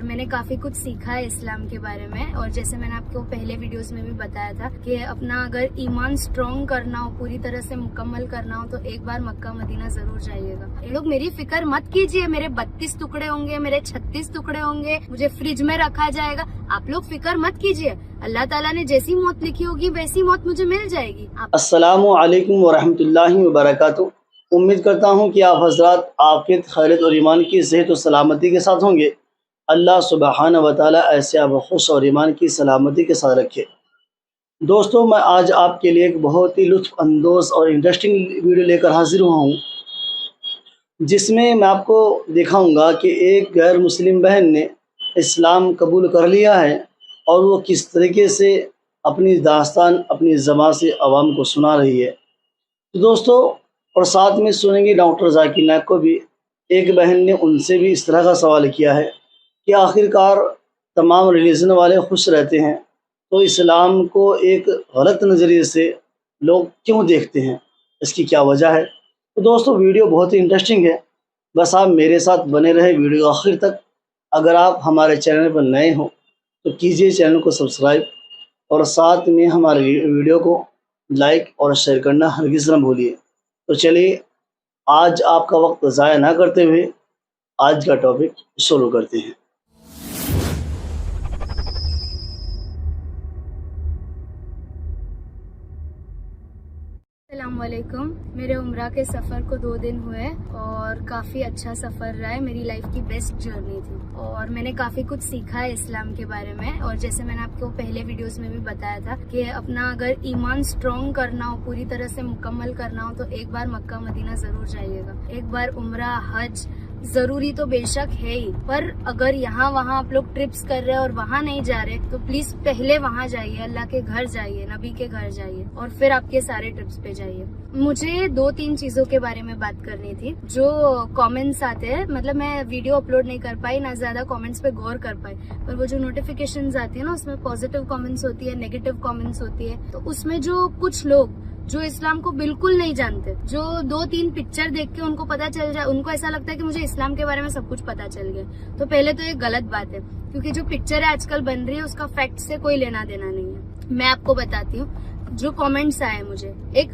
और मैंने काफी कुछ सीखा है इस्लाम के बारे में। और जैसे मैंने आपको पहले वीडियोस में भी बताया था कि अपना अगर ईमान स्ट्रॉन्ग करना हो, पूरी तरह से मुकम्मल करना हो, तो एक बार मक्का मदीना जरूर जाइएगा। ये लोग मेरी फिक्र मत कीजिए, मेरे 32 टुकड़े होंगे, मेरे 36 टुकड़े होंगे, मुझे फ्रिज में रखा जाएगा, आप लोग फिक्र मत कीजिए। अल्लाह ताला ने जैसी मौत लिखी होगी वैसी मौत मुझे मिल जाएगी। अस्सलामु अलैकुम वरहमतुल्लाहि वबरकातुहू। उम्मीद करता हूँ कि आप हजरात आफियत, खैरियत और ईमान की सेहत और सलामती के साथ होंगे। अल्लाह सुबहान व तआला ऐसे आप खुश और ईमान की सलामती के साथ रखे। दोस्तों, मैं आज आपके लिए एक बहुत ही लुत्फ़ अंदोज़ और इंटरेस्टिंग वीडियो लेकर हाजिर हुआ हूँ, जिसमें मैं आपको दिखाऊंगा कि एक गैर मुस्लिम बहन ने इस्लाम कबूल कर लिया है और वो किस तरीके से अपनी दास्तान अपनी ज़बान से आवाम को सुना रही है। तो दोस्तों, और साथ में सुनेंगे डॉक्टर जाकिर नाइक को भी। एक बहन ने उनसे भी इस तरह का सवाल किया है कि आखिरकार तमाम रिलीजन वाले खुश रहते हैं, तो इस्लाम को एक गलत नज़रिए से लोग क्यों देखते हैं, इसकी क्या वजह है। तो दोस्तों, वीडियो बहुत ही इंटरेस्टिंग है, बस आप मेरे साथ बने रहे वीडियो आखिर तक। अगर आप हमारे चैनल पर नए हो तो कीजिए चैनल को सब्सक्राइब और साथ में हमारे वीडियो को लाइक और शेयर करना हरगिज़ न भूलिए। तो चलिए, आज आपका वक्त ज़ाया ना करते हुए आज का टॉपिक शुरू करते हैं। अस्सलामुअलैकुम। मेरे उम्रा के सफ़र को 2 दिन हुए और काफ़ी अच्छा सफ़र रहा है, मेरी लाइफ की बेस्ट जर्नी थी और मैंने काफ़ी कुछ सीखा है इस्लाम के बारे में। और जैसे मैंने आपको पहले वीडियोस में भी बताया था कि अपना अगर ईमान स्ट्रॉन्ग करना हो, पूरी तरह से मुकम्मल करना हो, तो एक बार मक्का मदीना ज़रूर जाइएगा। एक बार उम्रा हज जरूरी तो बेशक है ही, पर अगर यहाँ वहाँ आप लोग ट्रिप्स कर रहे हैं और वहाँ नहीं जा रहे तो प्लीज पहले वहाँ जाइए, अल्लाह के घर जाइए, नबी के घर जाइए और फिर आपके सारे ट्रिप्स पे जाइए। मुझे 2-3 चीजों के बारे में बात करनी थी। जो कमेंट्स आते हैं, मतलब मैं वीडियो अपलोड नहीं कर पाई, ना ज्यादा कमेंट्स पे गौर कर पाई, पर वो जो नोटिफिकेशंस आती है ना, उसमें पॉजिटिव कमेंट्स होती है, नेगेटिव कमेंट्स होती है। तो उसमें जो कुछ लोग जो इस्लाम को बिल्कुल नहीं जानते, जो 2-3 पिक्चर देख के उनको पता चल जाए, उनको ऐसा लगता है कि मुझे इस्लाम के बारे में सब कुछ पता चल गया, तो पहले तो ये गलत बात है, क्योंकि जो पिक्चर आजकल बन रही है उसका फैक्ट से कोई लेना देना नहीं है। मैं आपको बताती हूँ जो कमेंट्स आए मुझे। एक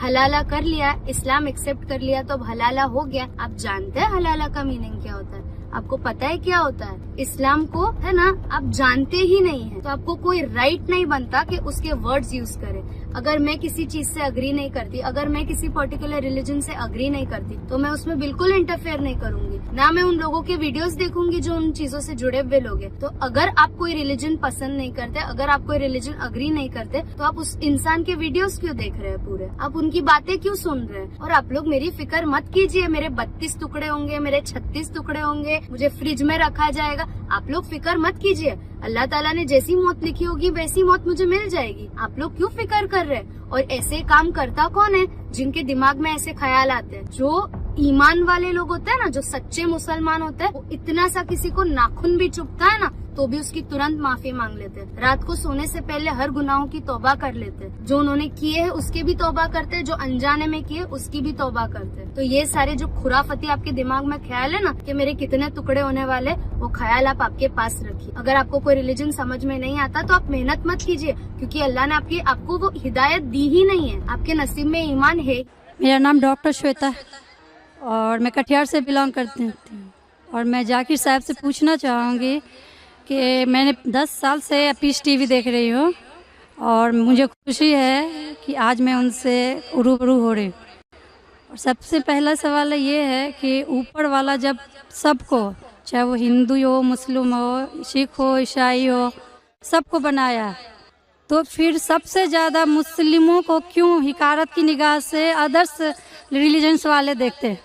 हलाला कर लिया, इस्लाम एक्सेप्ट कर लिया तो अब हलाला हो गया। आप जानते हैं हलाला का मीनिंग क्या होता है? आपको पता है क्या होता है? इस्लाम को, है ना, आप जानते ही नहीं है तो आपको कोई राइट नहीं बनता कि उसके वर्ड्स यूज करें। अगर मैं किसी चीज से अग्री नहीं करती, अगर मैं किसी पर्टिकुलर रिलीजन से अग्री नहीं करती, तो मैं उसमें बिल्कुल इंटरफेयर नहीं करूंगी, ना मैं उन लोगों के वीडियोस देखूंगी जो उन चीजों से जुड़े हुए लोग हैं। तो अगर आप कोई रिलीजन पसंद नहीं करते, अगर आप कोई रिलीजन अग्री नहीं करते, तो आप उस इंसान के वीडियोस क्यों देख रहे हैं पूरे? आप उनकी बातें क्यों सुन रहे हैं? और आप लोग मेरी फिक्र मत कीजिए, मेरे 32 टुकड़े होंगे, मेरे 36 टुकड़े होंगे, मुझे फ्रिज में रखा जाएगा, आप लोग फिक्र मत कीजिए। अल्लाह ताला ने जैसी मौत लिखी होगी वैसी मौत मुझे मिल जाएगी। आप लोग क्यों फिक्र कर रहे हैं? और ऐसे काम करता कौन है जिनके दिमाग में ऐसे ख्याल आते हैं? जो ईमान वाले लोग होते हैं ना, जो सच्चे मुसलमान होते हैं, वो इतना सा किसी को नाखून भी चुभता है ना तो भी उसकी तुरंत माफी मांग लेते हैं। रात को सोने से पहले हर गुनाहों की तौबा कर लेते हैं, जो उन्होंने किए है उसके भी तौबा करते हैं, जो अनजाने में किए उसकी भी तौबा करते हैं। तो ये सारे जो खुराफती आपके दिमाग में ख्याल है ना कि मेरे कितने टुकड़े होने वाले, वो ख्याल आप आपके पास रखिए। अगर आपको कोई रिलीजन समझ में नहीं आता तो आप मेहनत मत कीजिए, क्योंकि अल्लाह ने आपको वो हिदायत दी ही नहीं है, आपके नसीब में ईमान है। मेरा नाम डॉक्टर श्वेता है और मैं कटिहार से बिलोंग करती हूँ। और मैं जाकिर साहब से पूछना चाहूँगी कि मैंने 10 साल से पीस टीवी देख रही हूँ और मुझे खुशी है कि आज मैं उनसे रूबरू हो रही हूँ। और सबसे पहला सवाल ये है कि ऊपर वाला जब सबको, चाहे वो हिंदू हो, मुस्लिम हो, सिख हो, ईसाई हो, सबको बनाया, तो फिर सबसे ज़्यादा मुस्लिमों को क्यों हिकारत की निगाह से अदर्स रिलीजन्स वाले देखते हैं?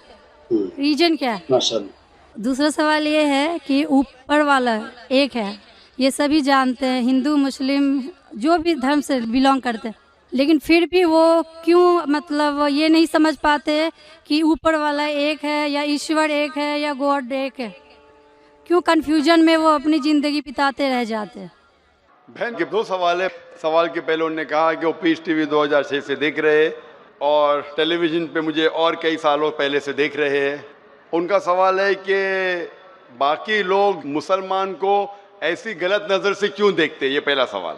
रीजन क्या है? दूसरा सवाल ये है कि ऊपर वाला एक है, ये सभी जानते हैं, हिंदू मुस्लिम जो भी धर्म से बिलोंग करते हैं, लेकिन फिर भी वो क्यों, मतलब ये नहीं समझ पाते कि ऊपर वाला एक है या ईश्वर एक है या गॉड एक है? क्यों कन्फ्यूजन में वो अपनी ज़िंदगी बिताते रह जाते हैं? बहन के 2 सवाल है। सवाल के पहले उन्होंने कहा कि वो पीस टीवी 2006 से देख रहे हैं और टेलीविज़न पे मुझे और कई सालों पहले से देख रहे हैं। उनका सवाल है कि बाकी लोग मुसलमान को ऐसी गलत नज़र से क्यों देखते, ये पहला सवाल।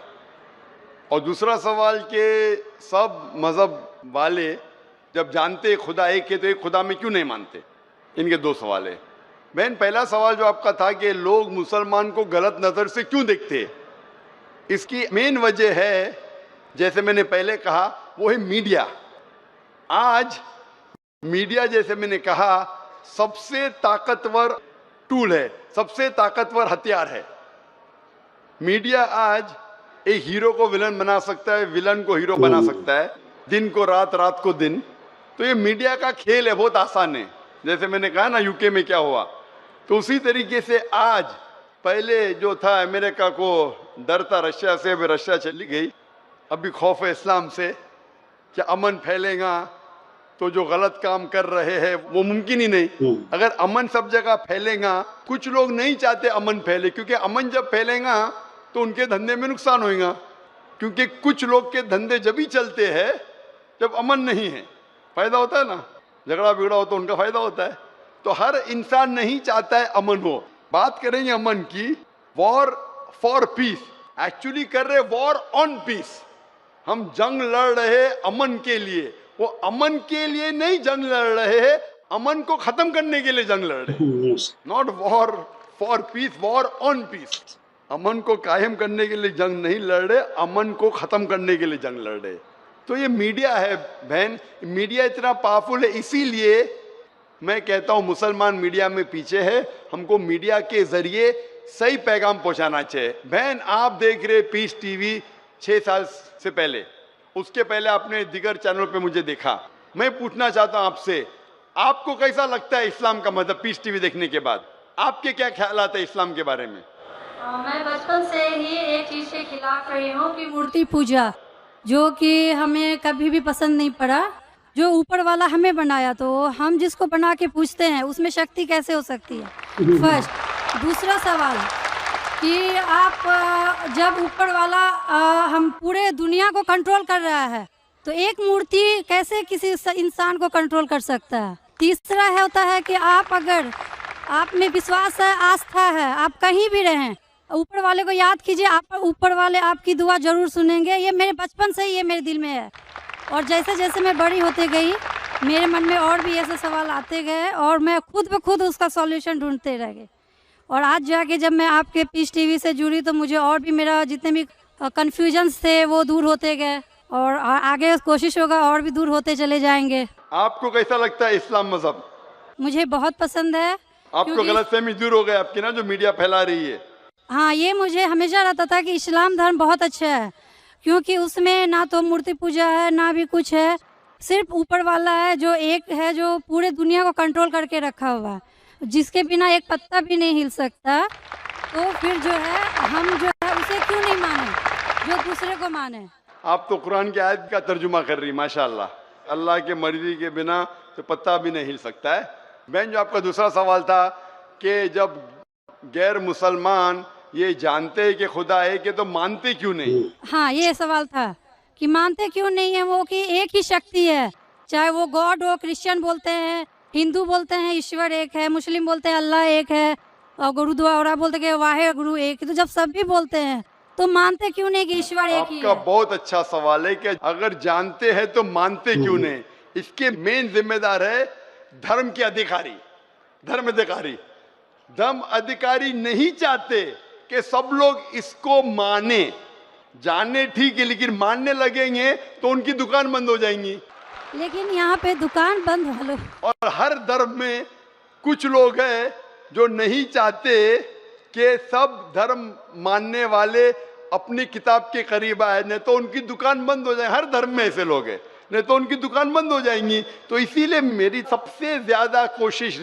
और दूसरा सवाल कि सब मज़हब वाले जब जानते खुदा एक है तो एक खुदा में क्यों नहीं मानते। इनके दो सवाल है। बहन, पहला सवाल जो आपका था कि लोग मुसलमान को गलत नज़र से क्यों देखते हैं, इसकी मेन वजह है, जैसे मैंने पहले कहा, वो है मीडिया। आज मीडिया, जैसे मैंने कहा, सबसे ताकतवर टूल है, सबसे ताकतवर हथियार है। मीडिया आज एक हीरो को विलन बना सकता है, विलन को हीरो बना सकता है, दिन को रात, रात को दिन। तो ये मीडिया का खेल है, बहुत आसान है। जैसे मैंने कहा ना यूके में क्या हुआ, तो उसी तरीके से आज, पहले जो था अमेरिका को डर था रशिया से, अभी रशिया चली गई। अभी खौफ है इस्लाम से कि अमन फैलेगा तो जो गलत काम कर रहे हैं वो मुमकिन ही नहीं। अगर अमन सब जगह फैलेगा, कुछ लोग नहीं चाहते अमन फैले, क्योंकि अमन जब फैलेगा तो उनके धंधे में नुकसान होगा। क्योंकि कुछ लोग के धंधे जब ही चलते हैं जब अमन नहीं है। फायदा होता है ना, झगड़ा बिगड़ा हो तो उनका फायदा होता है। तो हर इंसान नहीं चाहता है अमन हो। बात करेंगे अमन की, वॉर फॉर पीस, एक्चुअली कर रहे वॉर ऑन पीस। हम जंग लड़ रहे अमन के लिए, वो अमन के लिए नहीं जंग लड़ रहे हैं, अमन को खत्म करने के लिए जंग लड़ रहे हैं। Not war for peace, war on peace. अमन को कायम करने के लिए जंग नहीं लड़ रहे, अमन को खत्म करने के लिए जंग लड़ रहे। तो ये मीडिया है बहन, मीडिया इतना पावरफुल है, इसीलिए मैं कहता हूँ मुसलमान मीडिया में पीछे है। हमको मीडिया के जरिए सही पैगाम पहुंचाना चाहिए। बहन, आप देख रहे पीस टीवी 6 साल से पहले, उसके पहले आपने दिगर चैनल पे मुझे देखा। मैं पूछना चाहता हूँ आपसे, आपको कैसा लगता है इस्लाम का मतलब पीस टीवी देखने के बाद? आपके क्या ख्यालात है इस्लाम के बारे में? मैं बचपन से ही एक चीज़ के खिलाफ रही हूँ कि मूर्ति पूजा, जो कि हमें कभी भी पसंद नहीं पड़ा। जो ऊपर वाला हमें बनाया, तो हम जिसको बना के पूछते हैं उसमें शक्ति कैसे हो सकती है, फर्स्ट। दूसरा सवाल कि आप जब ऊपर वाला हम पूरे दुनिया को कंट्रोल कर रहा है, तो एक मूर्ति कैसे किसी इंसान को कंट्रोल कर सकता है। तीसरा होता है कि आप अगर आप में विश्वास है, आस्था है, आप कहीं भी रहें, ऊपर वाले को याद कीजिए, आप ऊपर वाले आपकी दुआ जरूर सुनेंगे। ये मेरे बचपन से ही ये मेरे दिल में है। और जैसे जैसे मैं बड़ी होते गई, मेरे मन में और भी ऐसे सवाल आते गए और मैं खुद ब खुद उसका सॉल्यूशन ढूंढते रह गई। और आज जाके जब मैं आपके पीस टीवी से जुड़ी, तो मुझे और भी मेरा जितने भी कन्फ्यूजन्स थे वो दूर होते गए, और आगे कोशिश होगा और भी दूर होते चले जाएंगे। आपको कैसा लगता है इस्लाम मजहब? मुझे बहुत पसंद है। आपको गलतफहमी दूर हो गई आपकी ना, जो मीडिया फैला रही है? हाँ, ये मुझे हमेशा रहता था कि इस्लाम धर्म बहुत अच्छा है, क्योंकि उसमें ना तो मूर्ति पूजा है, ना भी कुछ है, सिर्फ ऊपर वाला है जो एक है, जो पूरे दुनिया को कंट्रोल करके रखा हुआ है, जिसके बिना एक पत्ता भी नहीं हिल सकता। तो फिर जो है हम जो है उसे क्यों नहीं माने, जो दूसरे को माने। आप तो कुरान की आयत का तर्जुमा कर रही, माशाल्लाह। अल्लाह के मर्जी के बिना तो पत्ता भी नहीं हिल सकता है। बहन, जो आपका दूसरा सवाल था कि जब गैर मुसलमान ये जानते हैं कि खुदा है कि, तो मानते क्यों नहीं? हाँ, ये सवाल था कि मानते क्यों नहीं है वो, कि एक ही शक्ति है, चाहे वो गॉड हो, क्रिश्चियन बोलते हैं, हिंदू बोलते हैं ईश्वर एक है, मुस्लिम बोलते हैं अल्लाह एक है, और गुरुद्वारा बोलते हैं वाहे गुरु एक है। तो जब सब भी बोलते हैं तो मानते क्यों नहीं कि ईश्वर एक ही है? आपका बहुत अच्छा सवाल है कि अगर जानते हैं तो मानते क्यों नहीं। इसके मेन जिम्मेदार है धर्म के अधिकारी, धर्म अधिकारी। धर्म अधिकारी नहीं चाहते कि सब लोग इसको माने, जाने ठीक है, लेकिन मानने लगेंगे तो उनकी दुकान बंद हो जाएंगी। लेकिन यहाँ पे दुकान बंद वालों, और हर धर्म में कुछ लोग हैं जो नहीं चाहते कि सब धर्म मानने वाले अपनी किताब के करीब आए, नहीं तो उनकी दुकान बंद हो जाए। हर धर्म में ऐसे लोग हैं, नहीं तो उनकी दुकान बंद हो जाएंगी। तो इसीलिए मेरी सबसे ज्यादा कोशिश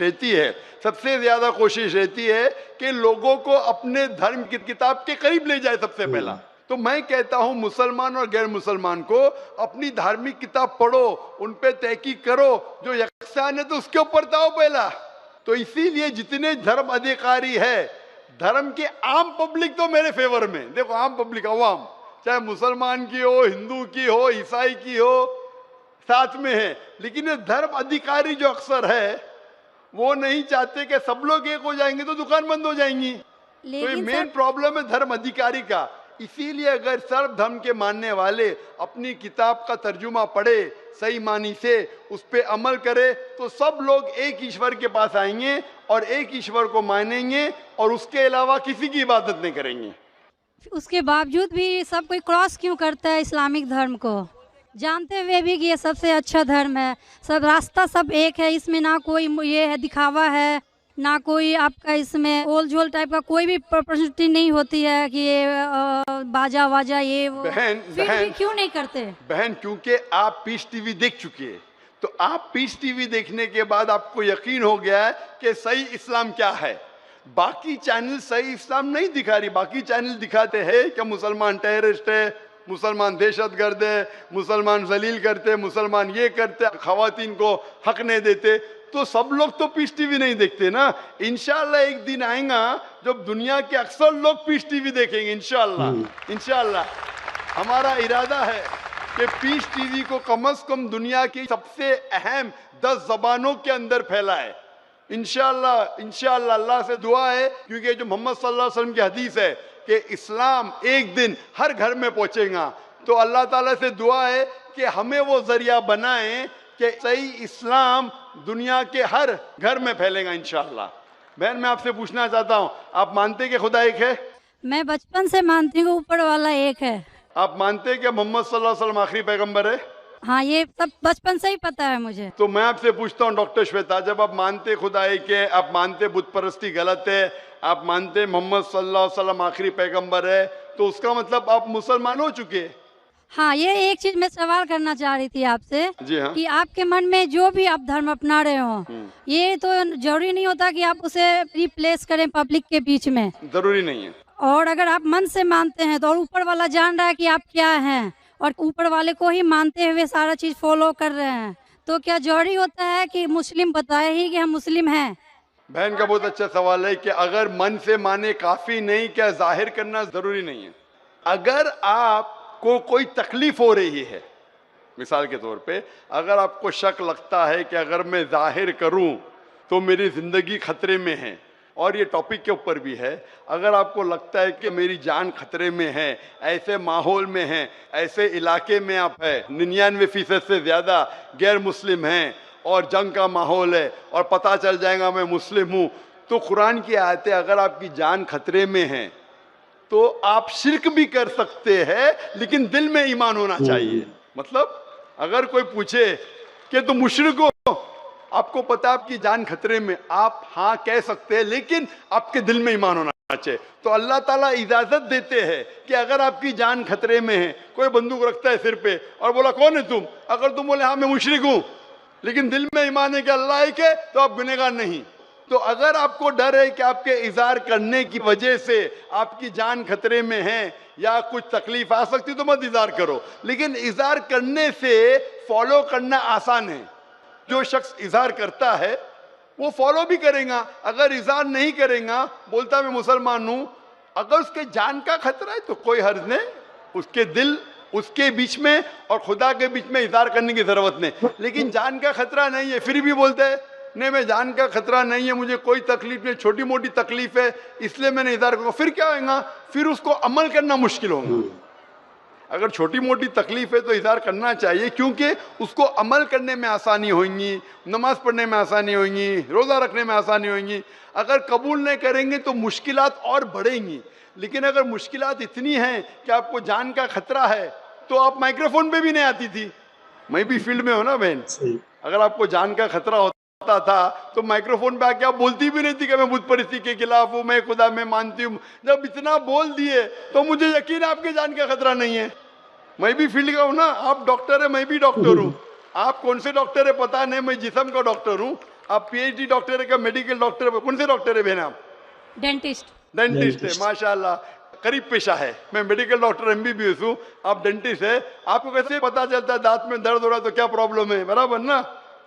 रहती है कि लोगों को अपने धर्म की किताब के करीब ले जाए सबसे पहला। तो मैं कहता हूं मुसलमान और गैर मुसलमान को अपनी धार्मिक किताब पढ़ो, उन पे तहकीक करो, जो यकसान है तो उसके ऊपर जाओ पहला। तो इसीलिए जितने धर्म अधिकारी है, धर्म के आम पब्लिक तो मेरे फेवर में, देखो आम पब्लिक, अवाम, चाहे मुसलमान की हो, हिंदू की हो, ईसाई की हो, साथ में है। लेकिन ये धर्म अधिकारी जो अक्सर है वो नहीं चाहते कि सब लोग एक हो जाएंगे तो दुकान बंद हो जाएंगी। तो ये लेकिन मेन सर प्रॉब्लम है धर्म अधिकारी का। इसीलिए अगर सर्व धर्म के मानने वाले अपनी किताब का तर्जुमा पढ़े, सही मानी से उस पे अमल करे, तो सब लोग एक ईश्वर के पास आएंगे और एक ईश्वर को मानेंगे और उसके अलावा किसी की इबादत नहीं करेंगे। उसके बावजूद भी सब कोई क्रॉस क्यों करता है इस्लामिक धर्म को, जानते हुए भी कि ये सबसे अच्छा धर्म है, सब रास्ता सब एक है, इसमें ना कोई ये है दिखावा है, ना कोई आपका इसमें ओल झोल टाइप का कोई भी प्रॉपर्टी नहीं होती है कि ये बाजा वाजा ये वो। बहन फिर भी बहन क्यों नहीं करते? बहन, क्योंकि आप पीस टीवी देख चुके हैं, तो आप पीस टीवी देखने के बाद आपको यकीन हो गया है कि सही इस्लाम क्या है। बाकी चैनल सही इस्लाम नहीं दिखा रही। बाकी चैनल दिखाते हैं कि मुसलमान टेररिस्ट है, मुसलमान दहशतगर्द है, मुसलमान जलील करते, मुसलमान ये करते, खवातीन को हक नहीं देते। तो सब लोग तो पीस टीवी नहीं देखते ना। इंशाल्लाह एक दिन आएगा जब दुनिया के अक्सर लोग पीस टीवी देखेंगे। इंशाल्लाह हमारा इरादा है कि पीस टीवी को कम से कम दुनिया की सबसे अहम 10 जबानों के अंदर फैलाए। इंशाल्लाह अल्लाह से दुआ है, क्योंकि जो मोहम्मद सल्लल्लाहु अलैहि वसल्लम की हदीस है कि इस्लाम एक दिन हर घर में पहुंचेगा, तो अल्लाह ताला से दुआ है कि हमें वो जरिया बनाए कि सही इस्लाम दुनिया के हर घर में फैलेगा इंशाल्लाह। बहन, मैं आपसे पूछना चाहता हूँ, आप मानते कि खुदा एक है? मैं बचपन से मानती हूँ ऊपर वाला एक है। आप मानते कि मोहम्मद सल्लल्लाहु अलैहि वसल्लम आखिरी पैगंबर है? हाँ, ये सब बचपन से ही पता है मुझे। तो मैं आपसे पूछता हूँ डॉक्टर श्वेता, जब आप मानते खुदा एक है, आप मानते बुत परस्ती गलत है, आप मानते मोहम्मद सल्लल्लाहु अलैहि वसल्लम आखिरी पैगंबर है, तो उसका मतलब आप मुसलमान हो चुके। हाँ, ये एक चीज मैं सवाल करना चाह रही थी आपसे। जी हाँ। कि आपके मन में जो भी आप धर्म अपना रहे हो, ये तो जरूरी नहीं होता कि आप उसे रिप्लेस करें पब्लिक के बीच में। जरूरी नहीं है। और अगर आप मन से मानते हैं तो, और ऊपर वाला जान रहा है कि आप क्या हैं, और ऊपर वाले को ही मानते हुए सारा चीज फॉलो कर रहे हैं, तो क्या जरूरी होता है कि मुस्लिम बताए ही कि हम मुस्लिम हैं? बहन का बहुत अच्छा सवाल है कि अगर मन से माने काफी नहीं, क्या जाहिर करना जरूरी नहीं है? अगर आपको कोई तकलीफ हो रही है, मिसाल के तौर पे अगर आपको शक लगता है कि अगर मैं जाहिर करूं तो मेरी जिंदगी खतरे में है, और ये टॉपिक के ऊपर भी है, अगर आपको लगता है कि मेरी जान खतरे में है, ऐसे माहौल में है, ऐसे इलाके में आप है, 99% से ज्यादा गैर मुस्लिम हैं और जंग का माहौल है और पता चल जाएगा मैं मुस्लिम हूँ, तो कुरान की आयतें, अगर आपकी जान खतरे में है तो आप शिर्क भी कर सकते हैं, लेकिन दिल में ईमान होना चाहिए। मतलब अगर कोई पूछे कि तुम मुशरिक हो, आपको पता है आपकी जान खतरे में, आप हाँ कह सकते हैं, लेकिन आपके दिल में ईमान होना चाहिए। तो अल्लाह ताला इजाजत देते हैं कि अगर आपकी जान खतरे में है, कोई बंदूक रखता है सिर पे और बोला कौन है तुम, अगर तुम बोले हाँ मैं मुशरिक हूं, लेकिन दिल में ईमान है कि अल्लाह एक है, तो आप गुनहगार नहीं। तो अगर आपको डर है कि आपके इज़हार करने की वजह से आपकी जान खतरे में है या कुछ तकलीफ आ सकती, तो मत इज़हार करो। लेकिन इज़हार करने से फॉलो करना आसान है। जो शख्स इज़हार करता है वो फॉलो भी करेगा। अगर इज़हार नहीं करेगा, बोलता मैं मुसलमान हूं, अगर उसके जान का खतरा है तो कोई हर्ज नहीं, उसके दिल उसके बीच में और खुदा के बीच में इज़हार करने की जरूरत नहीं। लेकिन जान का खतरा नहीं है, फिर भी बोलते हैं नहीं मैं जान का खतरा नहीं है, मुझे कोई तकलीफ नहीं, छोटी मोटी तकलीफ है इसलिए मैंने इज़हार करूंगा, फिर क्या होगा? फिर उसको अमल करना मुश्किल होगा। अगर छोटी मोटी तकलीफ है तो इज़हार करना चाहिए, क्योंकि उसको अमल करने में आसानी होगी, नमाज पढ़ने में आसानी होगी, रोज़ा रखने में आसानी होगी। अगर कबूल नहीं करेंगे तो मुश्किलात और बढ़ेंगी। लेकिन अगर मुश्किलात इतनी हैं कि आपको जान का खतरा है, तो आप माइक्रोफोन पे भी नहीं आती थी। मैं भी फील्ड में हो ना बहन, अगर आपको जान का खतरा होता था तो माइक्रोफोन पे आके आप बोलती भी नहीं थी कि मैं बुत परिस्थिति के खिलाफ हूँ, मैं खुदा में मानती हूँ। जब इतना बोल दिए तो मुझे यकीन है आपके जान का खतरा नहीं है। मैं भी फील्ड का हूँ ना, आप डॉक्टर है, मैं भी डॉक्टर हूँ। आप कौन से डॉक्टर है पता नहीं, मैं जिस्म का डॉक्टर हूँ। आप पीएचडी डॉक्टर है क्या, मेडिकल डॉक्टर है, कौन से डॉक्टर है बहन आप? डेंटिस्ट है, माशाल्लाह करीब पेशा है। मैं मेडिकल डॉक्टर एमबीबीएस हूँ, आप डेंटिस्ट है। आपको कैसे पता चलता है दांत में दर्द हो रहा है तो क्या प्रॉब्लम है, बराबर ना?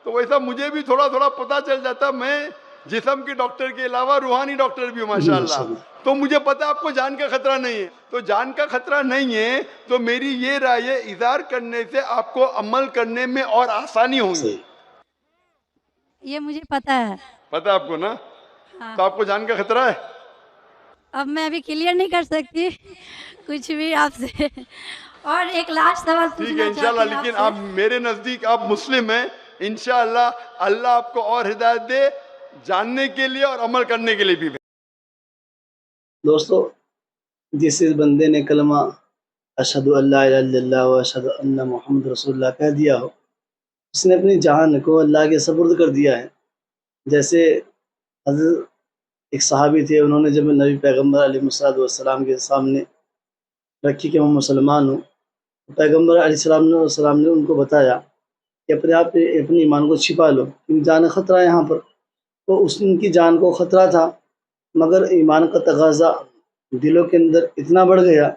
तो वैसा मुझे भी थोड़ा थोड़ा पता चल जाता। मैं जिस्म के डॉक्टर के अलावा रूहानी डॉक्टर भी हूँ माशाल्लाह। तो मुझे पता आपको जान का खतरा नहीं है। तो जान का खतरा नहीं है तो मेरी ये राय है, इज़हार करने से आपको अमल करने में और आसानी होगी। ये मुझे पता है। पता है आपको ना? हाँ। तो आपको जान का खतरा है? अब मैं अभी क्लियर नहीं कर सकती कुछ भी आपसे। और एक लास्ट सवाल ठीक है पूछना इंशाल्लाह, चाहती हूँ लेकिन आपसे। आप मेरे नजदीक आप मुस्लिम हैं। इंशाल्लाह अल्लाह आपको और हिदायत दे जानने के लिए और अमल करने के लिए भी। दोस्तों, जिस बंदे ने कलमा अशहदु अल्ला इलाहा इल्लल्लाह व अशहदु अन्ना मुहम्मद रसूलुल्लाह कह दिया हो, उसने अपनी जान को अल्लाह के सपुर्द कर दिया है। जैसे हज़रत एक सहाबी थे, उन्होंने जब नबी पैगम्बर अलैहिस्सलाम के सामने रखी कि मैं मुसलमान हूँ, तो पैगम्बर अलैहिस्सलाम ने उनको बताया कि अपने आप अपने ईमान को छिपा लो, क्योंकि जान ख़तरा है यहाँ पर। तो उनकी जान को ख़तरा था, मगर ईमान का तकाज़ा दिलों के अंदर इतना बढ़ गया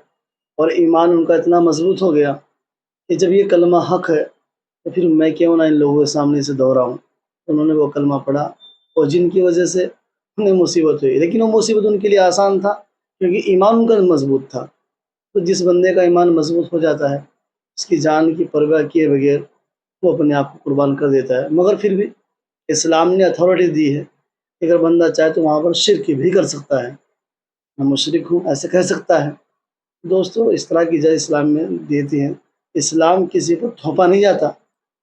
और ईमान उनका इतना मजबूत हो गया कि जब ये कलमा हक़ है तो फिर मैं क्यों ना इन लोगों के सामने इसे दोहराऊँ। उन्होंने वो कलमा पढ़ा और जिनकी वजह से उन्हें मुसीबत हुई, लेकिन वो मुसीबत उनके लिए आसान था क्योंकि ईमान उनका मजबूत था। तो जिस बंदे का ईमान मजबूत हो जाता है, उसकी जान की परवाह किए बगैर वो अपने आप को कुर्बान कर देता है। मगर फिर भी इस्लाम ने अथॉरिटी दी है कि अगर बंदा चाहे तो वहाँ पर शिर्क भी कर सकता है, मैं मुशरिक हूँ ऐसे कह सकता है। दोस्तों, इस तरह की इजाज़त इस्लाम में देती है। इस्लाम किसी को थोपा नहीं जाता,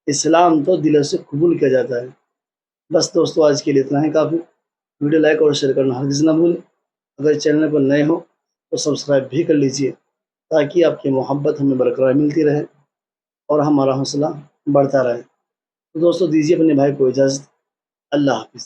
इस्लाम तो दिलों से कबूल किया जाता है। बस दोस्तों, आज के लिए इतना ही काफ़ी। वीडियो लाइक और शेयर करना हरगिज़ ना भूलें। अगर चैनल पर नए हो तो सब्सक्राइब भी कर लीजिए ताकि आपकी मोहब्बत हमें बरकरार मिलती रहे और हमारा हौसला बढ़ता रहे। तो दोस्तों, दीजिए अपने भाई को इजाज़त। अल्लाह हाफ़िज़।